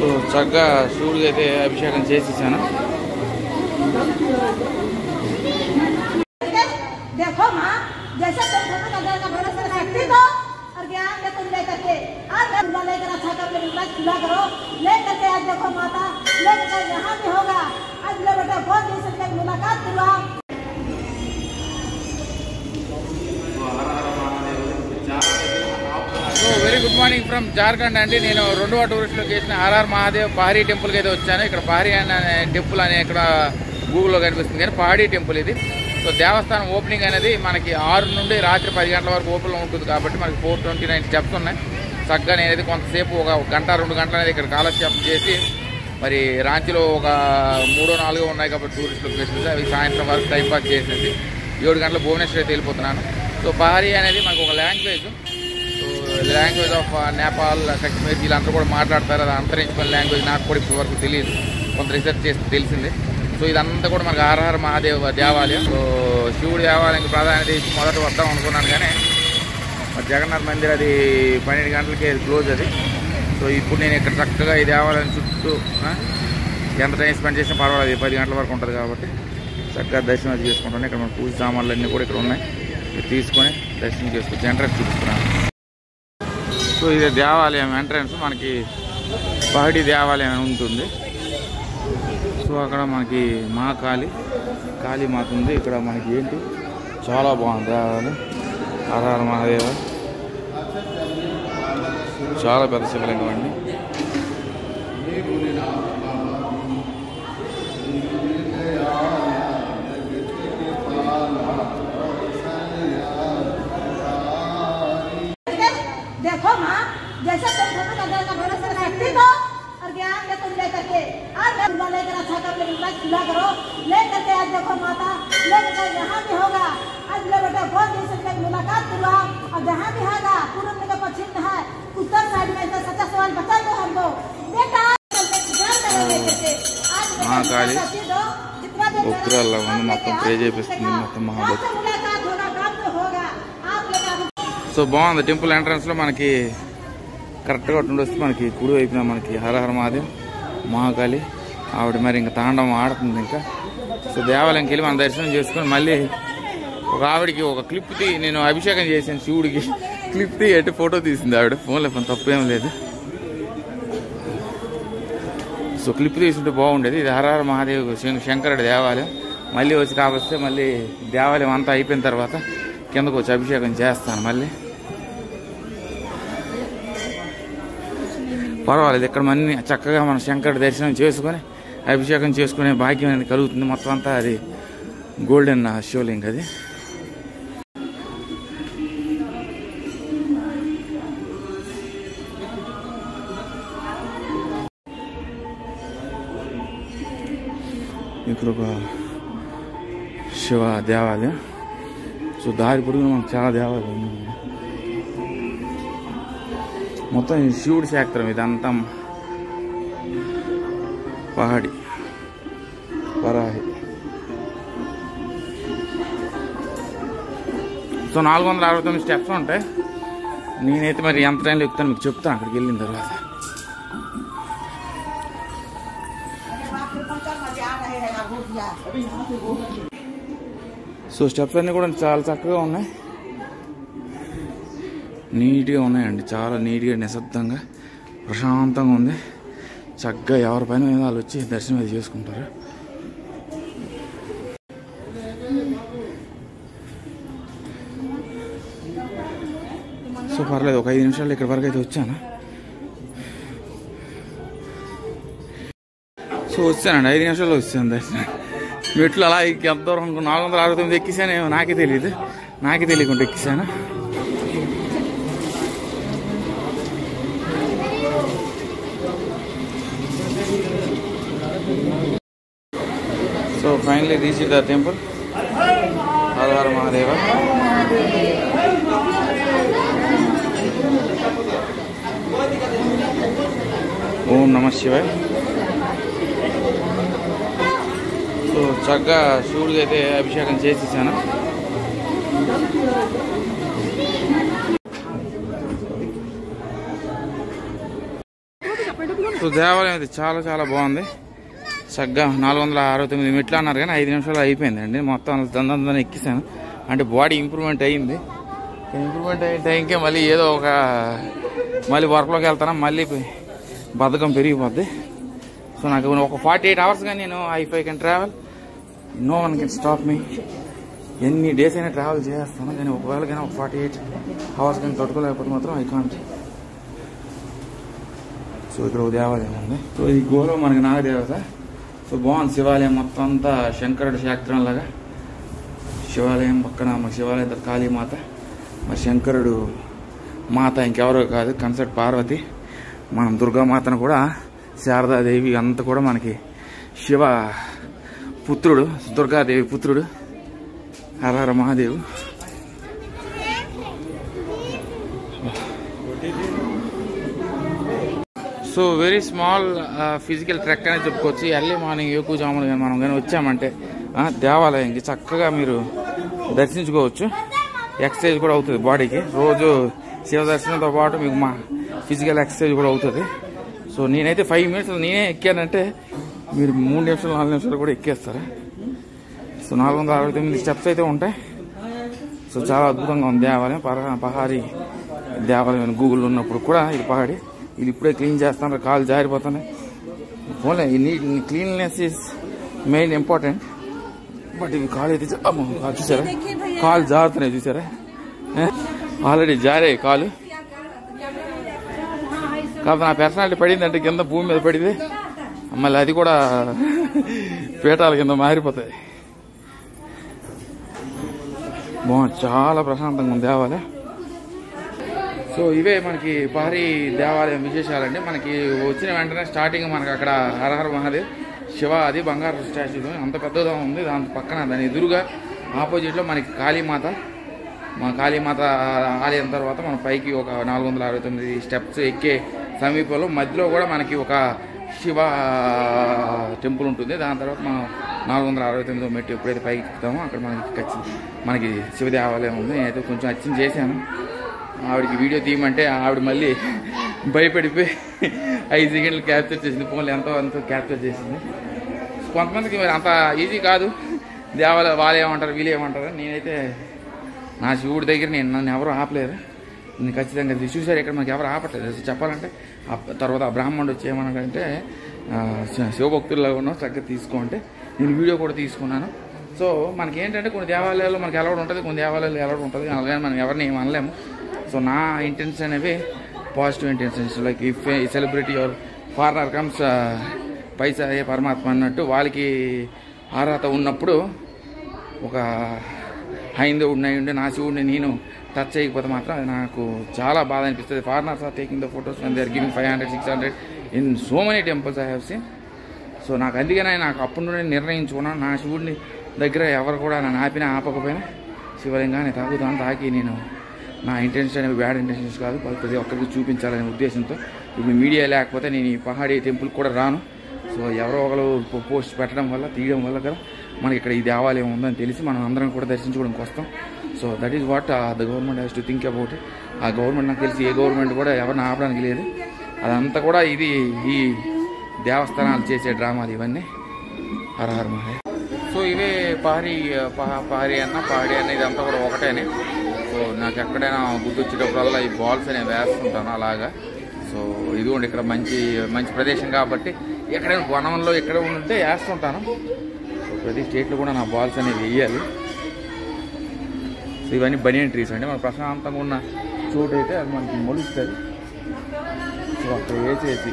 So చక్కగా శివుడికి అయితే అభిషేకం చేసేసాను. देखो माँ जैसे तुम दोनों का घर का भरोसा रखती हो और ज्ञान के तुम लेकर के आज मैं लेकर अच्छा कर ले खुला करो लेकर के आज देखो माता लेकर यहाँ भी होगा आज ले बेटा बहुत दिन से मुलाकात हुआ. So very good morning from Jharkhand అండి. నేను రెండవ టూరిస్ట్ లొకేషన్ ఆర్ఆర్ మహాదేవ్ పహారీ టెంపుల్కి అయితే వచ్చాను. ఇక్కడ పహారీ అనే టెంపుల్ అనే ఇక్కడ గూగుల్లో కనిపిస్తుంది కానీ పహారీ టెంపుల్ ఇది. సో దేవస్థానం ఓపెనింగ్ అనేది మనకి 6 నుండి రాత్రి 10 గంటల వరకు ఓపెన్లో ఉంటుంది కాబట్టి మనకి 429 స్టెప్స్ ఉన్నాయి. చక్కగా నేనైతే కొంతసేపు ఒక గంట 2 గంటలు అనేది ఇక్కడ కాలక్షేపం చేసి మరి రాంచీలో ఒక 3-4 ఉన్నాయి కాబట్టి టూరిస్ట్ లొకేషన్స్ అవి సాయంత్రం వరకు టైంపాస్ చేసేసి 7 గంటల భువనేశ్వర్ అయితే వెళ్ళిపోతున్నాను. సో పహారీ అనేది మనకు ఒక language. So language of Nepal Kashmir వీళ్ళందరూ కూడా మాట్లాడతారు. అది అంతరించిపోయిన లాంగ్వేజ్ నాకు కూడా ఇప్పటి వరకు తెలియదు, కొంత రీసెర్చ్ చేస్తే తెలిసింది. సో ఇదంతా కూడా మనకు ఆర్ఆర్ మహాదేవ్ దేవాలయం. సో శివుడి దేవాలయానికి ప్రాధాన్యత ఇచ్చి మొదట వద్దాం అనుకున్నాను కానీ మరి జగన్నాథ్ మందిర్ అది 12 గంటలకి క్లోజ్ అది. సో ఇప్పుడు నేను ఇక్కడ చక్కగా ఈ దేవాలయం చుట్టూ ఎంత టైం స్పెండ్ చేసినా పర్వాలేదు, 10 గంటల వరకు ఉంటుంది కాబట్టి చక్కగా దర్శనం అది చేసుకుంటాను. ఇక్కడ మన పూజ సామాన్లు అన్నీ కూడా ఇక్కడ ఉన్నాయి, తీసుకొని దర్శనం చేసుకోవచ్చు. ఎంట్రన్స్ చూపిస్తున్నాను. సో ఇది దేవాలయం ఎంట్రన్స్, మనకి పహారీ దేవాలయం ఉంటుంది. సో అక్కడ మనకి కాళీమాత ఉంది. ఇక్కడ మనకి ఏంటి చాలా బాగుంది దేవాలయం. ఆర్ఆర్ మహాదేవ చాలా పెద్ద శివలింగం అండి. देखो माँ जैसे तुम दोनों का घर का भरोसा रखती हो और ज्ञान के तुम लेकर के आज मैं लेकर अच्छा कर ले खुला करो लेकर के आज देखो माता लेकर यहाँ भी होगा आज ले बेटा बहुत दिन से मुलाकात हुआ और जहाँ भी होगा पूर्व में पश्चिम है उत्तर साइड में तो सच्चा सवाल बता दो हमको बेटा మహాకాళి ఉగ్రాల్లో ఉంది, మొత్తం ప్రే చేపిస్తుంది మొత్తం మహాభక్తి. సో బాగుంది. టెంపుల్ ఎంట్రన్స్లో మనకి కరెక్ట్గా వస్తే మనకి కుడి వైపున మనకి హరహర మహాదేవ్ మహాకాళి ఆవిడ మరి ఇంకా తాండవం ఆడుతుంది ఇంకా. సో దేవాలయంకి వెళ్ళి మనం దర్శనం చేసుకొని మళ్ళీ ఒక ఆవిడికి ఒక క్లిప్ నేను అభిషేకం చేశాను శివుడికి, క్లిప్ ఎట్టి ఫోటో తీసింది ఆవిడ, ఫోన్లో పని తప్పేం లేదు. సో క్లిప్ తీసుకుంటే బాగుండేది. ఇది హరహర మహాదేవ్ శంకరుడి దేవాలయం. మళ్ళీ వచ్చి కావస్తే మళ్ళీ దేవాలయం అంతా అయిపోయిన తర్వాత కిందకు వచ్చి అభిషేకం చేస్తాను మళ్ళీ. పర్వాలేదు, ఇక్కడ మన్ని చక్కగా మనం శంకరుడి దర్శనం చేసుకొని అభిషేకం చేసుకునే భాగ్యం అనేది కలుగుతుంది. మొత్తం అంతా అది గోల్డెన్ శివలింగం అది. ఇక్కడ ఒక శివ దేవాలయం. సో దారి పొడుగున మనకు చాలా దేవాలయం ఉన్నాయి. మొత్తం శివుడి క్షేత్రం ఇదంతా. పహారీ సో 469 స్టెప్స్ ఉంటాయి. నేనైతే మరి ఎంత టైంలో ఎక్కుతాను మీకు చెప్తాను అక్కడికి వెళ్ళిన తర్వాత. సో స్టెప్స్ అన్నీ కూడా చాలా చక్కగా ఉన్నాయి, నీట్గా ఉన్నాయండి. చాలా నీట్గా నిశ్శబ్దంగా ప్రశాంతంగా ఉంది. చక్కగా ఎవరి పైన వాళ్ళు వచ్చి దర్శనం అది చేసుకుంటారు. సో పర్లేదు, ఒక 5 నిమిషాలు ఇక్కడ వరకు అయితే వచ్చాను. సో వచ్చానండి, 5 నిమిషాల్లో వచ్చాను దర్శనం. మెట్లు అలా ఎంత దూరం 469 ఎక్కిసాను, నాకే తెలియకుండా ఎక్కిసాను. So finally reached the temple. Har Har Mahadeva. Om Namah Shivaya. So చక్కగా శివుడికి అయితే అభిషేకం చేసేసాను. సో దేవాలయం అయితే చాలా చాలా బాగుంది. చక్కగా 469 మెట్లు అన్నారు కానీ 5 నిమిషాలు అయిపోయిందండి. మొత్తం దందందని ఎక్కిసాను. అంటే బాడీ ఇంప్రూవ్మెంట్ అయ్యింది. ఇంప్రూవ్మెంట్ అయిన టైంకే మళ్ళీ ఏదో ఒక మళ్ళీ వర్క్లోకి వెళ్తాను, మళ్ళీ బద్ధకం పెరిగిపోద్ది. సో నాకు ఒక 48 hours కానీ నేను if I can travel, no one can stop me. ఎన్ని డేస్ అయినా ట్రావెల్ చేస్తాను కానీ ఒకవేళ కానీ ఒక 48 hours కానీ తట్టుకోలేకపోతే మాత్రం ఐ కాంట్. సో ఇక్కడ ఒక దేవాలయం ఉంది. సో ఈ గోలో మనకి నాగదేవత. సో బాగుంది శివాలయం మొత్తం అంతా శంకరుడు శాస్త్రం లాగా. శివాలయం పక్కన మన శివాలయం తర్వాత కాళీమాత, మరి శంకరుడు మాత ఇంకెవరో కాదు కన్సర్ట్ పార్వతి. మనం దుర్గామాతను కూడా శారదాదేవి అంతా కూడా మనకి శివ పుత్రుడు, దుర్గాదేవి పుత్రుడు Hara Mahadev. So very small physical trek అనేది చెప్పుకోవచ్చు. ఎర్లీ మార్నింగ్ ఎక్కువ జాములు కానీ మనం కానీ వచ్చామంటే దేవాలయంకి చక్కగా మీరు దర్శించుకోవచ్చు. ఎక్సర్సైజ్ కూడా అవుతుంది బాడీకి. రోజు శివ దర్శనంతో పాటు మీకు మా ఫిజికల్ ఎక్సర్సైజ్ కూడా అవుతుంది. సో నేనైతే 5 minutes నేనే ఎక్కానంటే మీరు 3 నిమిషాలు 4 నిమిషాలు కూడా ఎక్కేస్తారు. సో 469 స్టెప్స్ అయితే ఉంటాయి. సో చాలా అద్భుతంగా ఉంది దేవాలయం. పహారీ దేవాలయం గూగుల్ ఉన్నప్పుడు కూడా ఇది పహాడి. ఇది ఇప్పుడే క్లీన్ చేస్తున్నారు, కాలు జారిపోతున్నాయి. పోలే cleanliness is main important. But ఇవి కాలు అయితే చూసారా, కాలు జారుతున్నాయి చూసారా, ఆల్రెడీ జారే కాలు. కాకపోతే నా పర్సనాలిటీ పడింది అంటే కింద భూమి మీద పడింది, మళ్ళీ అది కూడా పీఠాల కింద మారిపోతాయి. బాగుంది, చాలా ప్రశాంతంగా ఉంది దేవాలయం. సో ఇవే మనకి భారీ దేవాలయం విశేషాలండి. మనకి వచ్చిన వెంటనే స్టార్టింగ్ మనకి అక్కడ హరహర మహాదేవ్ శివ అది బంగారు స్టాచ్యూ అంత పెద్దగా ఉంది. దాని పక్కన దాని ఎదురుగా ఆపోజిట్లో మనకి కాళీమాత. మా కాళీమాత ఆలయం తర్వాత మనం పైకి ఒక 469 స్టెప్స్ ఎక్కే సమీపంలో మధ్యలో కూడా మనకి ఒక శివ టెంపుల్ ఉంటుంది. దాని తర్వాత మనం 469 మెట్టు ఎప్పుడైతే పైకి ఎక్కుతామో అక్కడ మనకి శివ దేవాలయం ఉంది. నేనైతే కొంచెం అర్చన చేశాను. ఆవిడకి వీడియో తీయమంటే ఆవిడ మళ్ళీ భయపడిపోయి 5 సెకండ్లు క్యాప్చర్ చేసింది. ఫోన్లో ఎంతో క్యాప్చర్ చేసింది. కొంతమందికి మరి అంత ఈజీ కాదు దేవాలయం. వాళ్ళు ఏమంటారు వీళ్ళు ఏమంటారు. నేనైతే నా శివుడి దగ్గర నన్ను ఎవరు ఆపలేరు. నేను ఖచ్చితంగా చూసారు ఇక్కడ మనకి ఎవరు ఆపట్లేదు చెప్పాలంటే. తర్వాత ఆ బ్రాహ్మణుడు వచ్చి ఏమన్నాడంటే శివభక్తుల్లో ఉన్నాం చక్కగా తీసుకోంటే నేను వీడియో కూడా తీసుకున్నాను. సో మనకి ఏంటంటే కొన్ని దేవాలయాల్లో మనకి అలవాటు ఉంటుంది, కొన్ని దేవాలయాలు అలవాటు ఉంటుంది. అలాగే మనం ఎవరిని ఏం అనలేము. సో నా ఇంటెన్షన్ అనేవి positive intentions. Like if celebrity or foreigner comes పైసా ఏ పరమాత్మ అన్నట్టు వాళ్ళకి అర్హత ఉన్నప్పుడు ఒక హైందవుడిని ఉండి నా శివుడిని నేను టచ్ చేయకపోతే మాత్రం అది నాకు చాలా బాధ అనిపిస్తుంది. Foreigners are taking the photos and they are giving 500, 600 in so many temples I have seen. So నాకు అందుకనే నాకు అప్పటి నుండి నిర్ణయించుకున్నాను నా శివుడిని దగ్గర ఎవరు కూడా నన్ను ఆపినా ఆపకపోయినా శివలింగాన్ని తాకి నేను నా ఇంటెన్షన్ అనేవి బ్యాడ్ ఇంటెన్షన్స్ కాదు, ప్రతి ఒక్కరికి చూపించాలనే ఉద్దేశంతో. ఇప్పుడు మీడియా లేకపోతే నేను ఈ పహాడీ టెంపుల్ కూడా రాను. సో ఎవరో ఒకరు పోస్ట్ పెట్టడం వల్ల తీయడం వల్ల కదా మనకి ఇక్కడ ఈ దేవాలయం ఉందని తెలిసి మనం అందరం కూడా దర్శించుకోవడానికి వస్తాం. So that is what the government has to think about it. ఆ గవర్నమెంట్ నాకు తెలిసి ఏ గవర్నమెంట్ కూడా ఎవరిని ఆపడానికి లేదు. అదంతా కూడా ఇది ఈ దేవస్థానాలు చేసే డ్రామాలు ఇవన్నీ. హరహర మహాదేవ్. సో ఇవే పహారీ అన్న ఇదంతా కూడా ఒకటేనే. సో నాకు ఎక్కడైనా గుర్తు వచ్చేటప్పుడల్లా ఈ బాల్స్ అనేవి వేస్తుంటాను అలాగా. సో ఇదిగోండి ఇక్కడ మంచి ప్రదేశం కాబట్టి ఎక్కడైనా వనంలో ఎక్కడ ఉంటే వేస్తుంటాను. ప్రతి స్టేట్లో కూడా నా బాల్స్ అనేవి వేయాలి. సో ఇవన్నీ బనియన్ ట్రీస్ అండి. మన ప్రశాంతంగా ఉన్న చోటు అయితే అది మనకి మొలుస్తుంది. సో అక్కడ వేసేసి